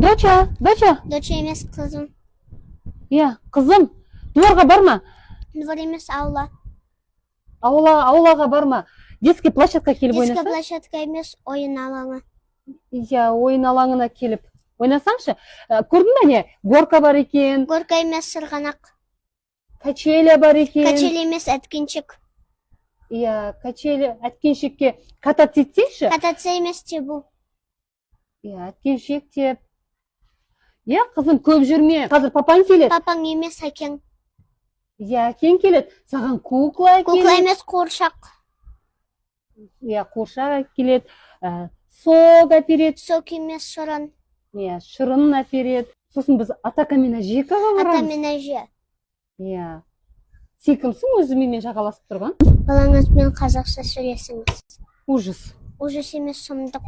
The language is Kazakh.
Доча. Доча емес, қызым. Иә, қызым. Дворға барма. Двор емес, аула. Аулаға барма. Детский площадка келіп ойнаса? Детский площадка емес, ойын алаңы. Иә, ойын алаңына келіп ойнасаңшы. Көрдің бе не? Горка бар екен. Горка емес, сырғанақ. Качеля бар екен. Качеля емес, әткеншек. Иә, качеля, әткеншекке кататься етсейші? Кататься емес, тебу. Иә, әткеншек теп. Иә, қызым, көп жүрме. Қазір папаң келеді. Папаң емес, әкең. Иә, әкең келеді. Саған кукла келеді. Кукла емес, қуыршақ. Иә, қуыршақ келеді. Сок әпереді. Сок емес, шырын. Иә, шырын әпереді. Сосын біз атакамен әжекаға барамыз. Атамен әже. Иә. Сен кімсің өзі менімен жағаласып тұрған? Балаңызбен қазақша сөйлесіңіз. Ужас. Ужас емес, сұмдық.